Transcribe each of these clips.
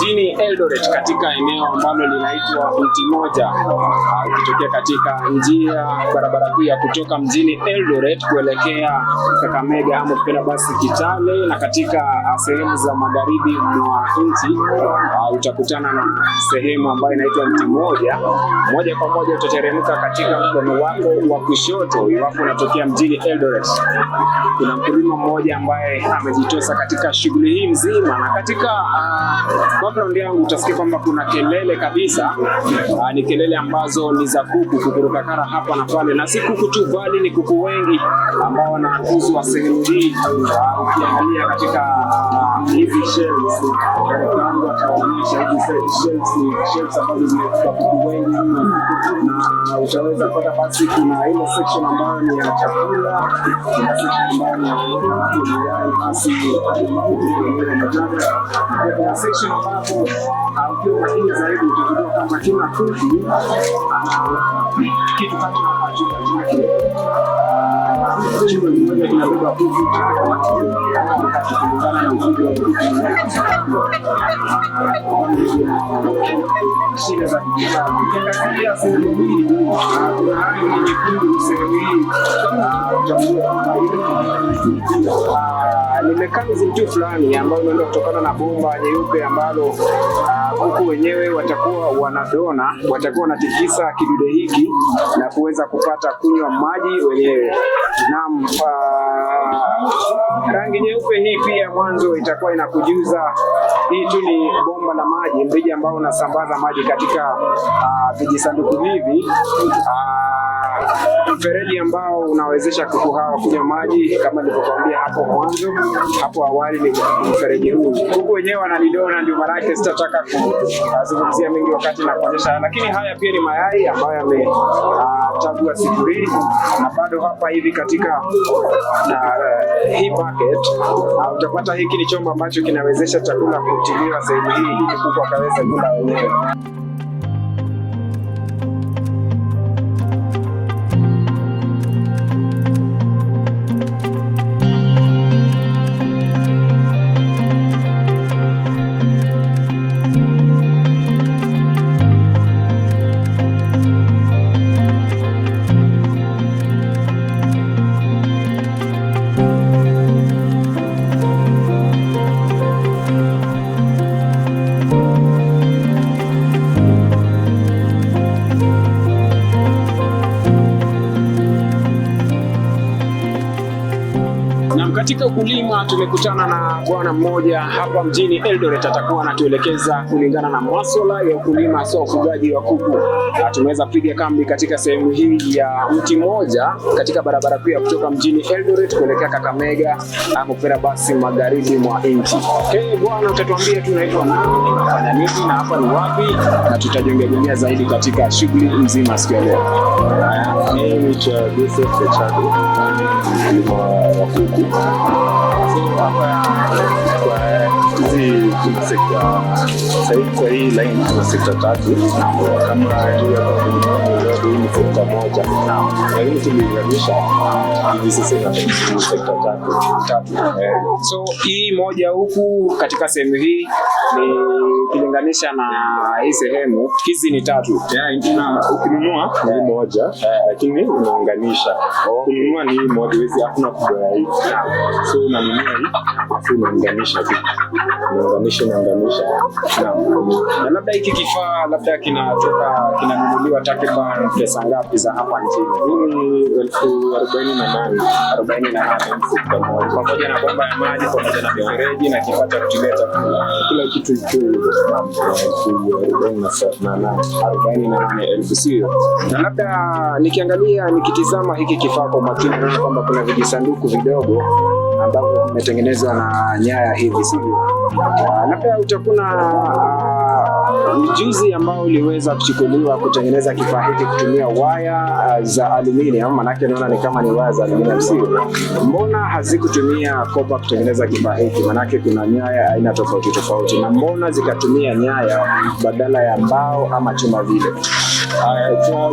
mjini Eldoret katika eneo ambalo linaitwa Mti Moja. Ukitokea katika njia barabara kuu ya kutoka mjini Eldoret kuelekea Kakamega ama kupenda basi Kitale, na katika sehemu za magharibi mwa nchi utakutana na sehemu ambayo inaitwa Mti Moja. Moja kwa moja utateremka katika mkono wako wa kushoto iwapo unatokea mjini Eldoret. Kuna mkulima mmoja ambaye amejitosa katika shughuli hii mzima, na katika background yangu utasikia kwamba kuna kelele kabisa. Ni kelele ambazo ni za kuku kukurukakara hapa na pale, na si kuku tu bali ni kuku wengi ambao wanakuzwa sehemu hii. Ukiangalia katika hizi shells wataonyesha hizi shells ambazo zimekuwa kuku wengi, na utaweza kupata basi kuna ile section ambayo ni ya chakula, kuna section ambayo ni ya mayai, basi kuna section ambapo ukiwa makini zaidi utagundua kwamba kila kuku kitu kama chumba kimoja kinabeba kuku kulingana na uzuri wa kuku. Shida za kijana ukiangalia sehemu hii kuna rangi nyekundu sehemu hii. Ni mechanism tu fulani ambayo inaenda kutokana na bomba nyeupe ambalo kuku wenyewe watakuwa wanadona, watakuwa wanatikisa kidude hiki na kuweza kupata kunywa maji wenyewe. Naam, rangi nyeupe hii pia mwanzo itakuwa inakujuza hii tu ni bomba la maji, mrija ambao unasambaza maji katika vijisanduku hivi. Mfereji ambao unawezesha kuku hawa kunywa maji kama nilivyokuambia hapo mwanzo, hapo awali ni mfereji huu. Kuku wenyewe wananidona, ndio maana yake sitataka kuzungumzia mengi wakati na kuonyesha, lakini haya pia ni mayai ambayo yamechagua siku hii, na bado hapa hivi katika hii bucket utapata hiki ni chombo ambacho kinawezesha chakula kutiliwa sehemu hii ili kuku akaweza kula wenyewe. Katika ukulima tumekutana na bwana mmoja hapa mjini Eldoret, atakuwa anatuelekeza kulingana na masuala ya ukulima hasa ufugaji wa kuku. Tumeweza piga kambi katika sehemu hii ya Mti Moja katika barabara kuu ya kutoka mjini Eldoret kuelekea Kakamega ama kupenda basi magharibi mwa nchi. Bwana, utatuambia tu unaitwa nani, unafanya nini na hapa ni wapi, na tutajongea zaidi katika shughuli nzima siku ya leo. Mimi ni Joseph Chado, wa kuku. Hizi sekta sasa kwa hii line tuna sekta tatu, kama hii ni sekta moja, lakini tuliunganisha hivi sasa ni sekta tatu. So hii moja huku katika sehemu hii ni ukilinganisha na hii sehemu, hizi ni tatu. Ukinunua ni moja, lakini unaunganisha. Kununua ni moja, hizi hakuna kubwa hii. So unanunua hii, afu unaunganisha tu. Unaunganisha. Na labda hiki kifaa labda kinanunuliwa takriban pesa ngapi za hapa nchini? Hii 48,000 pamoja na bomba ya maji, pamoja na mifereji na kifaa cha kutilia chakula, kila kitu iko 48,000 sio? Na labda nikitizama hiki kifaa kwa makini naona kwamba kuna vijisanduku vidogo ambavyo vimetengenezwa na nyaya hivi sivyo? Labda utakuna ujuzi ambao uliweza kuchukuliwa kutengeneza kifaa hiki kutumia waya za aluminium, manake naona ni kama ni waya za aluminium sio? Mbona hazikutumia kopa kutengeneza kifaa hiki? Manake kuna nyaya aina tofauti, na mbona zikatumia nyaya badala ya mbao ama chuma vile?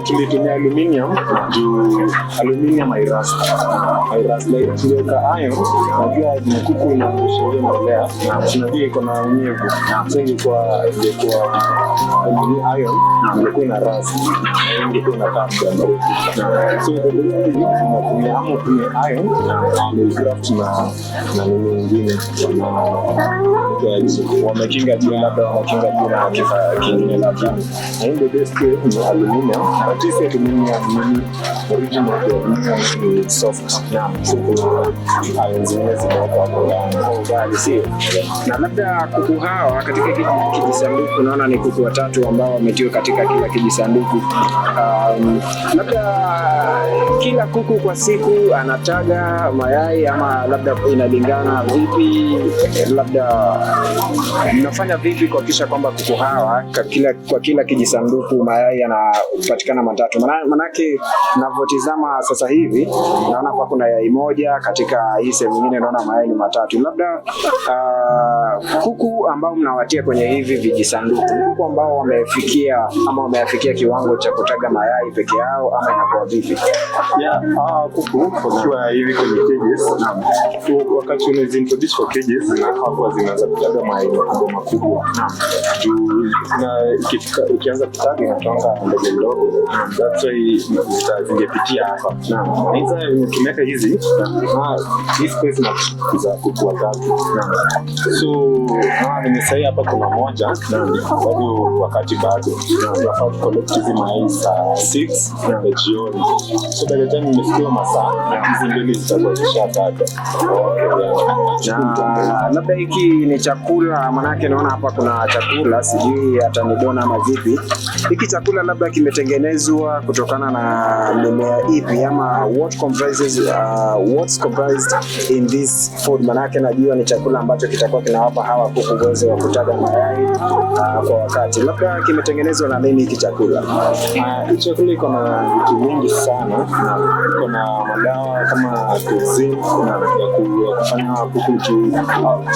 Tulitumia aluminium juu aluminium hairust. Like tuliweka iron, najua kuku inakushauri mbolea, tunajua iko na unyevu. So ingekuwa iron, ingekuwa ina rust, ingekuwa inakaa muda mrefu. So the best thing tunatumia ama tumia iron na graft na nini nyingine wamekinga juu, labda wamekinga juu na kifaa kingine, lakini the best way ni aluminium. But this aluminium original aluminium ni soft na iron zingine zimewekwa hapo ndani. Na labda kuku hawa katika kijisanduku, naona ni kuku watatu ambao wametiwa katika kila kijisanduku. Labda kila kuku kwa siku anataga mayai ama labda inalingana vipi? Labda mnafanya vipi kuhakikisha kwamba kuku hawa kwa kila kijisanduku mayai yanapatikana matatu? Manake ninavyotizama sasa hivi naona hapa kuna yai moja, katika hii sehemu nyingine naona mayai ni matatu. Labda kuku ambao mnawatia kwenye hivi vijisanduku, kuku ambao wamefikia kiwango cha kutaga mayai peke yao ama inakuwa vipi? Kuku wakiwa hivi kwenye cages, wakati unazintroduce kwa cages, hapo zinaanza kutaga mayai makubwa. Na ikianza kutaga inatoka ndogo. That's why zingepitia hapa. Hizo tumeka hizi hii space na za kuku watatu. So nimesahii hapa kuna moja bado wakati bado tunafaa collect hizi mayai saa 6 ya jioni. So by the time nimefikia masaa hizi mbili zitakuwa zishataga. Labda hiki ni chakula, manake naona hapa kuna chakula, sijui atanidona ama vipi. Hiki chakula labda kimetengenezwa kutokana na mimea ipi ama what's comprised in this food? Manake najua ni chakula ambacho kitakuwa kinawapa hawa kuku uwezo wa kutaga mayai kwa wakati. Labda kimetengenezwa na nini hiki chakula? Hii chakula iko na vitu vingi sana. Iko na madawa kama toxin ya kufanya kuku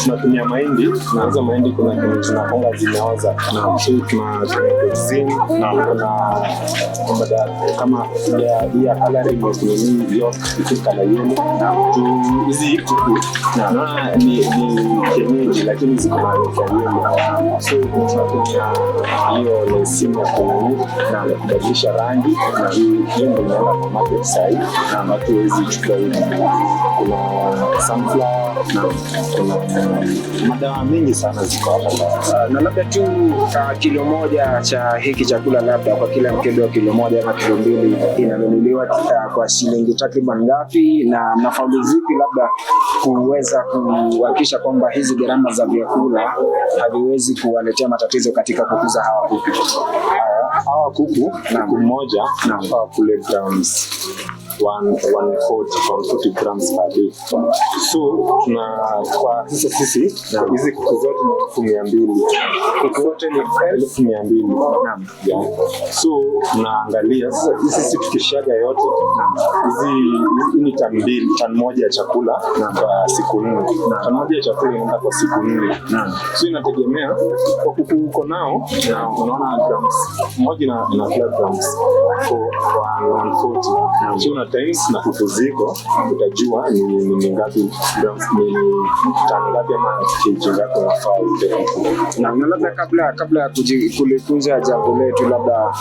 tunatumia mahindi, na hizo mahindi kuna kwenye tunakonga zimeoza, na so tuna toxin na kuna madawa kama ya coloring ya kunini yok kala yenu na hizi kuku na ni kienyeji lakini ziko na yenu. So tunatumia hiyo lesimu ya kunini na kubadilisha rangi, na hiyo ndio inaenda kwa market side na watu wezi chukua hivi. Kuna sunflower na kuna madawa mengi sana ziko hapa. Na labda tu kilo moja cha hiki chakula, labda kwa kila mkebe wa kilo moja ama kilo mbili inanunuliwa kwa shilingi takriban ngapi, na mnafaulu vipi labda kuweza kuhakikisha kwamba hizi gharama za vyakula haviwezi kuwaletea matatizo katika kukuza hawa kuku? Hawa kuku mmoja nafaa kule grams 140 grams per day. So kwa sisi hizi kuku zote ni 200. Kuku zote ni 200. So tunaangalia sisi tukishaga yote hizi ni tan moja ya chakula kwa siku 4. Tan moja ya chakula inaenda kwa siku 4. So inategemea kwa kuku uko nao, na unaona grams moja na grams for 140. So na times na kuku ziko utajua ni ngapi grams, ni tani ngapi ama kg ngapi unafaa. Na labda kabla ya kulikunja jambo letu, labda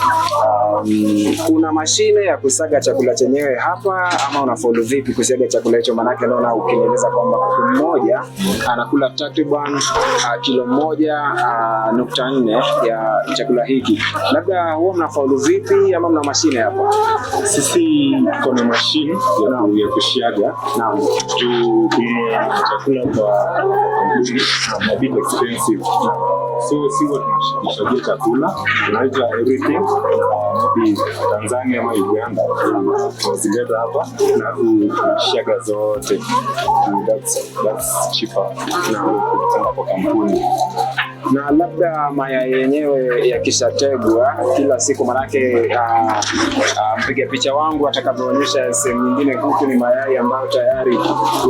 kuna mashine ya kusaga chakula chenyewe hapa ama unafollow vipi kusaga chakula hicho? Manake naona ukinieleza kwamba kuku mmoja anakula takriban kilo 1.4 ya chakula hiki, labda huwa mnafollow vipi ama mna mashine hapa? Sisi kuna mashine ya kushaga na kununua chakula kwa a bit expensive. So what tunashagia chakula tunaita everything maybe Tanzania ama Uganda, tunazileta hapa na kushaga zote. That's cheaper na kwa kampuni. Na labda mayai yenyewe yakishategwa kila siku, manake mpiga picha wangu atakavyoonyesha sehemu nyingine, huku ni mayai ambayo tayari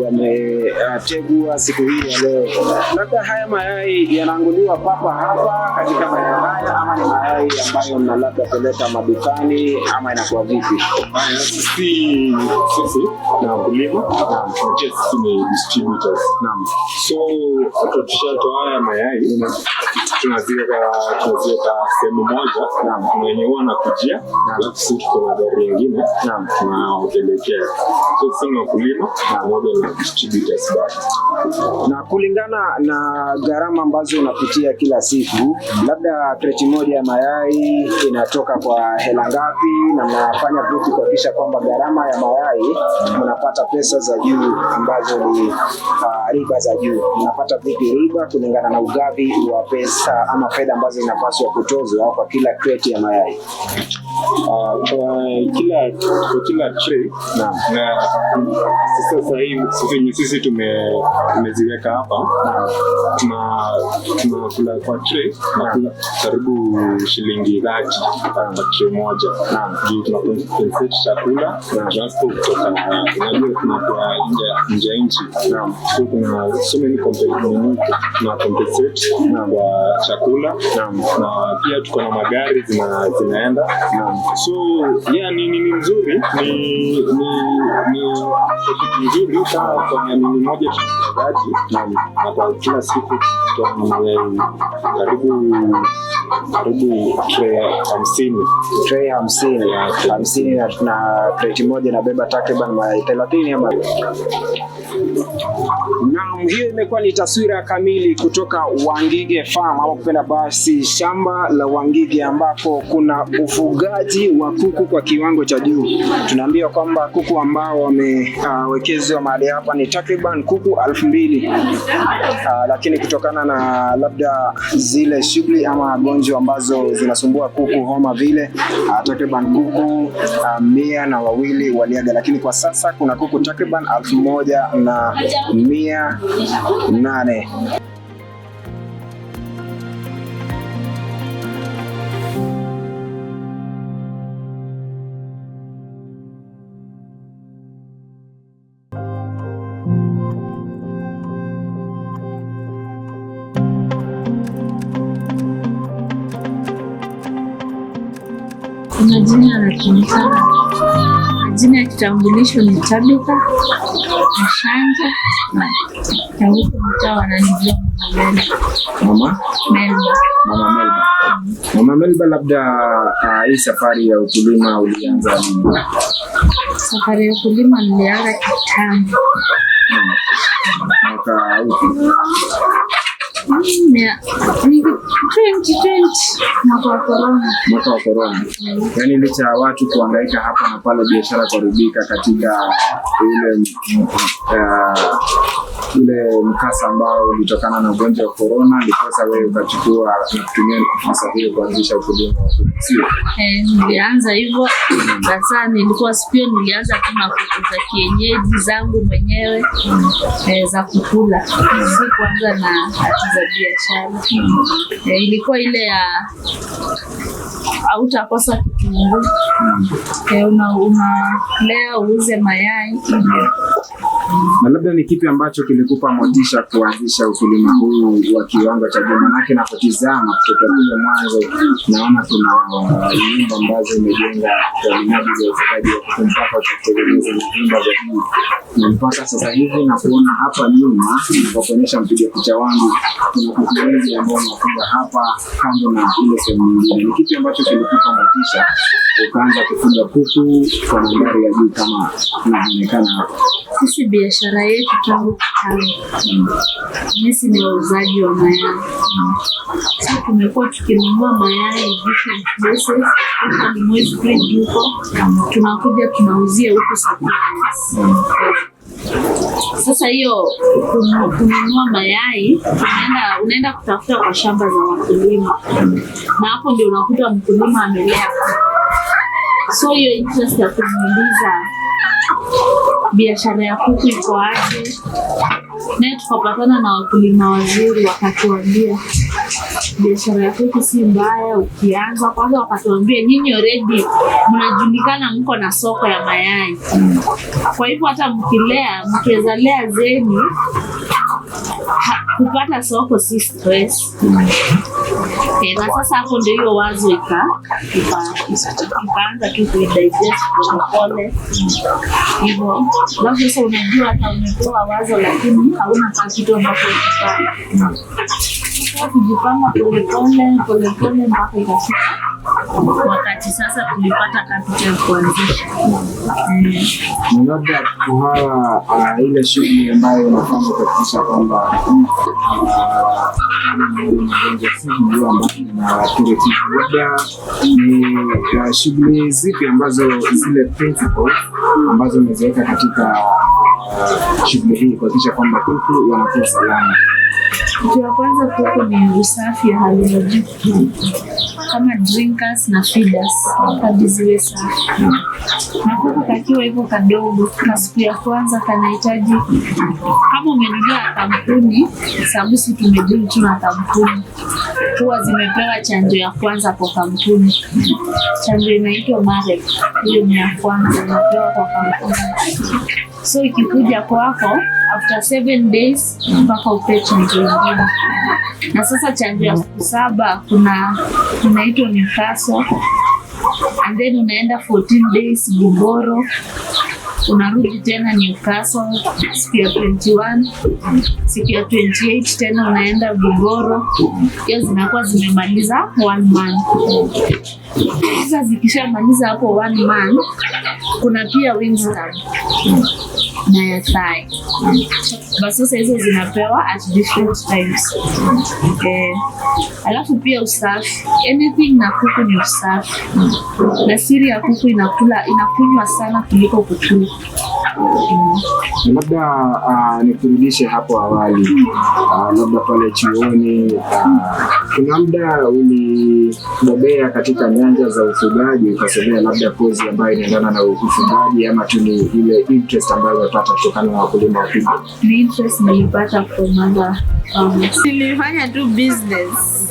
yametegwa siku hii ya leo. Labda haya mayai yanaanguliwa papa hapa katika mayai haya, ama ni mayai ambayo mna labda peleka madukani, ama inakuwa vipi? Sisi na wakulima sisi ni distributors. Naam. So tukishatoa haya mayai tunaziweka sehemu moja na wenye wanakujia, alafu sisi tuko na gari nyingine tunawapelekea. So sisi ni wakulima pamoja na distributors bado. Na kulingana na gharama ambazo unapitia kila siku, labda kreti moja ya mayai inatoka kwa hela ngapi, na mnafanya vipi kuhakikisha kwamba gharama ya mayai mnapata pesa za juu ambazo ni riba za juu? Mnapata vipi riba kulingana na ugavi wa pesa ama fedha ambazo inapaswa kutozwa kwa kila kreti ya mayai? Kwa kila tray na sasa hivi sisi tumeziweka hapa, tunakula kwa tray na karibu shilingi 30 kwa tray moja. Juu tunacompensate chakula transport kutoka tunakuwa nje ya nchi. So kuna so many na compensate kwa chakula na pia tuko na magari zinaenda. So yeah, ni nzuri, ni kitu nzuri kama kwa nini moja tunagaji na kwa kila siku karibu tray 50 na kreti moja inabeba takriban mayai 30 ama. Naam, hiyo imekuwa ni taswira kamili kutoka Wangige Farm, ama kupenda basi shamba la Wangige, ambapo kuna ufugaji wa kuku kwa kiwango cha juu. Tunaambiwa kwamba kuku ambao wamewekezwa mahali hapa ni takriban kuku 2,000, lakini kutokana na labda zile shughuli ama gonjwa ambazo zinasumbua kuku, homa vile, takriban kuku 102 waliaga, lakini kwa sasa kuna kuku takriban 1,108. Majina yanajulikana. Majina ya kitambulisho ni Tabitha Ashanja, na huko mtaa wananijua Mama Melba. Mama Melba, labda hii safari ya ukulima ulianza lini? Safari ya ukulima nilianza kitambo. Mwaka upi? 2020, mwaka wa corona. Yaani licha ya watu kuhangaika hapa na pale, biashara kuharibika katika ile mkasa ambao ulitokana na ugonjwa wa corona, ndiposa wewe ukachukua na kutumia fursa hiyo kuanzisha ukulima wa kuku. Nilianza hivyo. Sasa nilikuwa sipio, nilianza tu na kuku za kienyeji zangu mwenyewe za kukula. Sikuanza na hati za biashara. Ilikuwa ile ya hautakosa kitunguu, leo uuze mayai. Na labda ni kipi ambacho kilikupa motisha kuanzisha ukulima huu wa kiwango cha juu? Manake napotizama kutoka kule mwanzo naona kuna nyumba ambazo imejenga kwa minajili ya ufugaji wa kuku mpaka kutengeneza nyumba za juu, na mpaka sasa hivi na kuona hapa nyuma kwa kuonyesha mpiga picha wangu kuna kuku wengi ambao wanafuga hapa kando na ile sehemu nyingine. Ni kipi ambacho kilikupa motisha ukaanza kufuga kuku kwa nambari ya juu kama inavyoonekana hapa? Sisi biashara yetu tangu kitambo. Sisi ni wauzaji wa mayai. Sisi tumekuwa tukinunua mayai different places, kama Mwezi Fridge huko, tunakuja tunauzia huko suppliers. Sasa hiyo kununua mayai, unaenda kutafuta kwa shamba za wakulima, na hapo ndio unakuta mkulima amelea. So hiyo interest ya kumuuliza biashara ya kuku iko aje, na tukapatana na wakulima wazuri wakatuambia biashara yako si mbaya. Ukianza kwanza wakatuambia nyinyi already mnajulikana, mko na soko ya mayai, kwa hivyo hata mkiweza lea zeni kupata soko si stress. Na sasa hapo ndio hiyo wazo ikaanza tu kuidigest pole hivyo. Na sasa unajua hata umepewa wazo lakini hauna kitu ambacho utafanya. Kujipanga pole mpaka ikafika wakati sasa tulipata capital ya kuanzisha. Labda kuhawa ile shughuli ambayo unafanya kuhakikisha kwamba ni shughuli zipi ambazo zile principles ambazo umeziweka katika shughuli hii kuhakikisha kwamba kuku wanakuwa salama? Kitu ya kwanza kuku ni usafi ya hali ya juu, kama drinkers na feeders hadi ziwe safi. Na kuku kakiwa hivyo kadogo, na siku ya kwanza kanahitaji, kama umenunua kampuni, sababu si tumejua tuna kampuni, huwa zimepewa chanjo ya kwanza kwa kampuni. Chanjo inaitwa Marek, hiyo ni ya kwanza inapewa kwa kampuni. So ikikuja kwako after 7 days mpaka upe chanjo nyingine. Na sasa chanjo ya siku 7 kunaitwa Newcastle, and then unaenda 14 days Bugoro, unarudi tena Newcastle siku ya 21, siku ya 28 tena unaenda Bugoro. Hiyo zinakuwa zimemaliza 1 month. Sasa zikishamaliza hapo 1 month, kuna pia Winston na ya thigh. Basi sasa hizo zinapewa at different times. Alafu pia usafi, anything na kuku ni usafi. Na siri ya kuku inakunywa sana kuliko kukula. Labda nikurudishe hapo awali, labda pale chuoni, kuna muda ulibobea katika nyanja za ufugaji, ukasomea labda kozi ambayo inaendana na ufugaji, ama tu ni ile interest ambayo umepata kutokana na wakulima wa kuku? Ni interest nilipata kwa mother. Nilifanya tu business.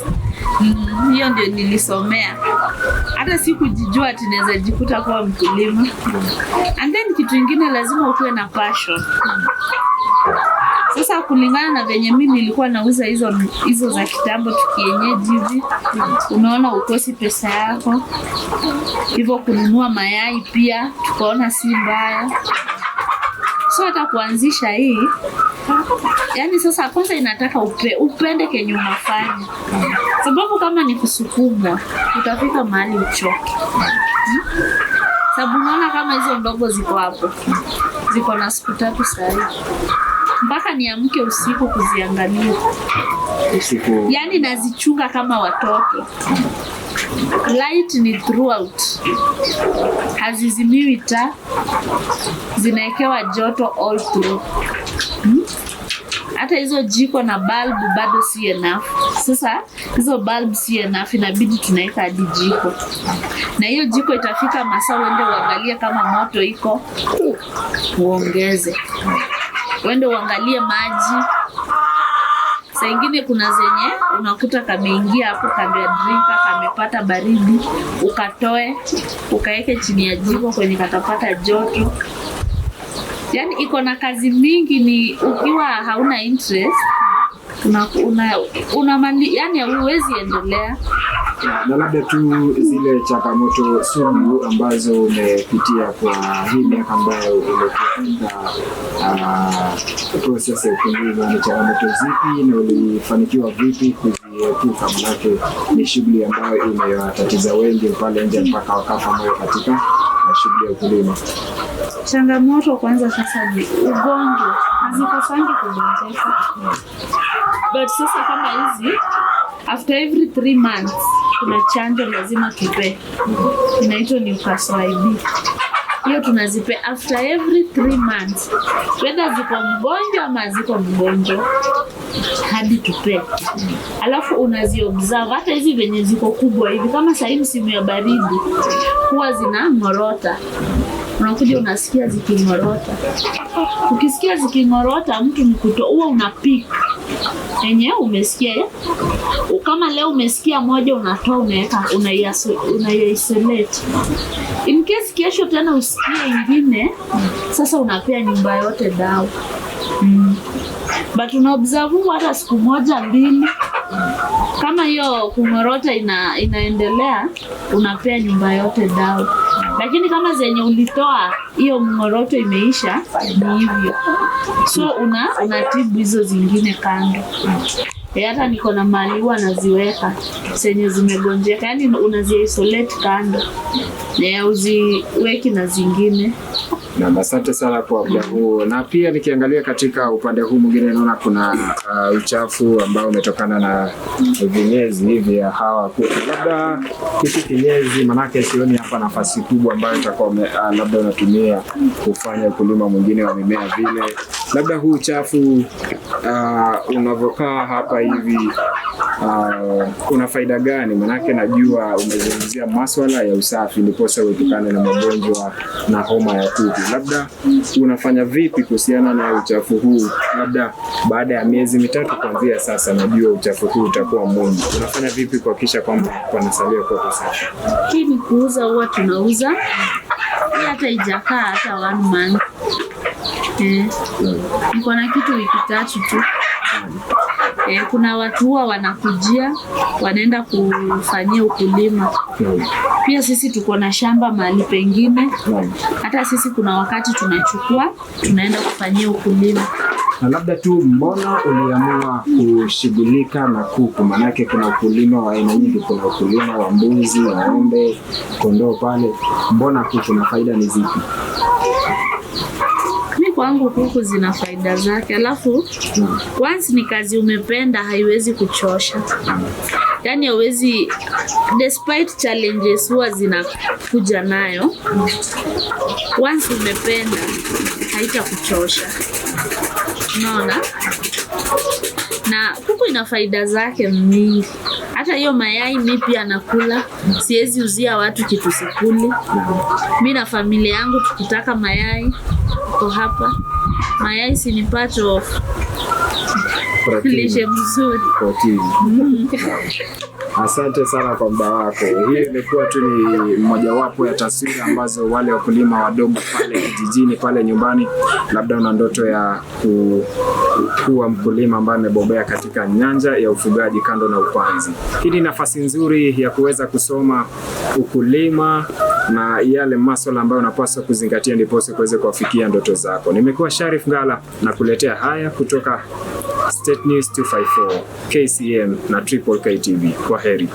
Hiyo ndio nilisomea. Hata sikujijua ati naweza jikuta kuwa mkulima. And then kitu kingine lazima ukuwe na passion. Sasa kulingana na venye mimi nilikuwa nauza hizo za kitambo tukienyeji hivi, unaona ukosi pesa yako. Hivyo kununua mayai pia tukaona si mbaya. So hata kuanzisha hii, yani sasa kwanza inataka upende kenye unafanya. Sababu kama ni kusukumwa, utafika mahali uchoke. Sababu unaona kama hizo ndogo ziko hapo, ziko na siku 3 sasa. Mpaka niamke usiku kuziangalia. Usiku. Yani nazichunga kama watoto. Light ni throughout. Hazizimiwi taa. Zinaekewa joto all through. Hata hizo jiko na bulb bado si enough. Sasa hizo bulb si enough, inabidi tunaweka hadi jiko. Na hiyo jiko itafika masaa uende uangalie kama moto iko, uongeze. Uende uangalie maji. Saa ingine kuna zenye unakuta kameingia hapo kando ya drinker, kamepata baridi, ukatoe, ukaeke chini ya jiko kwenye katapata joto. Yani iko na kazi mingi, ni ukiwa hauna interest yani huwezi endelea. Na labda tu zile changamoto sugu ambazo umepitia kwa hii miaka ambayo umekuwa katika process ya ukulima, ni changamoto zipi na ulifanikiwa vipi kuziepuka? Manake ni shughuli ambayo imewatatiza wengi pale nje mpaka wakafa moyo katika shughuli ya ukulima. Changamoto kwanza sasa ni ugonjwa, hazikosangi kugonjeka. But sasa kama hizi, after every 3 months kuna chanjo lazima tupe. Inaitwa Newcastle IB. Hiyo tunazipe after every 3 months. Whether ziko mgonjwa ama ziko mgonjwa, hadi tupe. Alafu unaziobserve, hata hizi venye ziko kubwa hivi, kama sasa hivi msimu ya baridi, huwa zinangorota. Unakuja unasikia zikingorota. Ukisikia zikingorota, mtu mkuto huwa unapika. Yenye umesikia kama leo umesikia moja unatoa unaweka unaisolate. In case kesho tena usikie ingine, sasa unapea nyumba yote dawa. But una observe hata siku moja mbili, kama hiyo kungorota inaendelea, unapea nyumba yote dawa. Lakini kama zenye ulitoa hiyo mngoroto imeisha, ni hivyo. So unatibu hizo zingine kando. Hata niko na mali huwa naziweka zenye zimegonjeka, yani unazi-isolate kando. Uziweki na zingine. Na asante sana kwa muda huu. Na pia nikiangalia katika upande huu mwingine naona kuna uchafu ambao umetokana na vinyezi hivi ya hawa kuku. Labda hiki kinyezi, manake sioni hapa nafasi kubwa ambayo itakuwa labda unatumia kufanya ukulima mwingine wa mimea vile. Labda huu uchafu unavokaa hapa hivi una faida gani? Manake najua umezungumzia masuala ya usafi ndiposa uepukane na magonjwa na homa ya kuku. Labda unafanya vipi kuhusiana na uchafu huu? Labda baada ya miezi 3 kuanzia sasa, najua uchafu huu utakuwa mwingi. Unafanya vipi kuhakikisha kwamba wanasalia kwa safi? Hii ni kuuza, huwa tunauza. Hii hata ijakaa hata 1 month. Niko na kitu wiki 3 tu. Kuna watu huwa wanakujia, wanaenda kufanyia ukulima. Pia sisi tuko na shamba mahali pengine. Hata sisi kuna wakati tunachukua, tunaenda kufanyia ukulima. Na labda tu, mbona uliamua kushughulika na kuku? Manake kuna ukulima wa aina nyingi, kuna ukulima wa mbuzi, ng'ombe, kondoo pale. Mbona kuku, na faida ni zipi? Kwangu kuku zina faida zake. Alafu once ni kazi umependa, haiwezi kuchosha. Yani hauwezi, despite challenges huwa zinakuja nayo, once umependa haitakuchosha. Unaona? Na kuku ina faida zake mingi. Hata hiyo mayai mimi pia nakula. Siwezi uzia watu kitu sikuli. Mimi na familia yangu tukitaka mayai kwa hapa. Mayai si ni part of lishe mzuri. Asante sana kwa muda wako. Hii imekuwa tu ni mojawapo ya taswira ambazo wale wakulima wadogo pale kijijini, pale nyumbani, labda una ndoto ya kuwa mkulima ambaye amebobea katika nyanja ya ufugaji kando na upanzi. Hii ni nafasi nzuri ya kuweza kusoma ukulima na yale masuala ambayo unapaswa kuzingatia ndipo uweze kufikia ndoto zako. Nimekuwa Sharif Ngala na kuletea haya kutoka State News 254, KCM na Triple K TV. Kwaheri.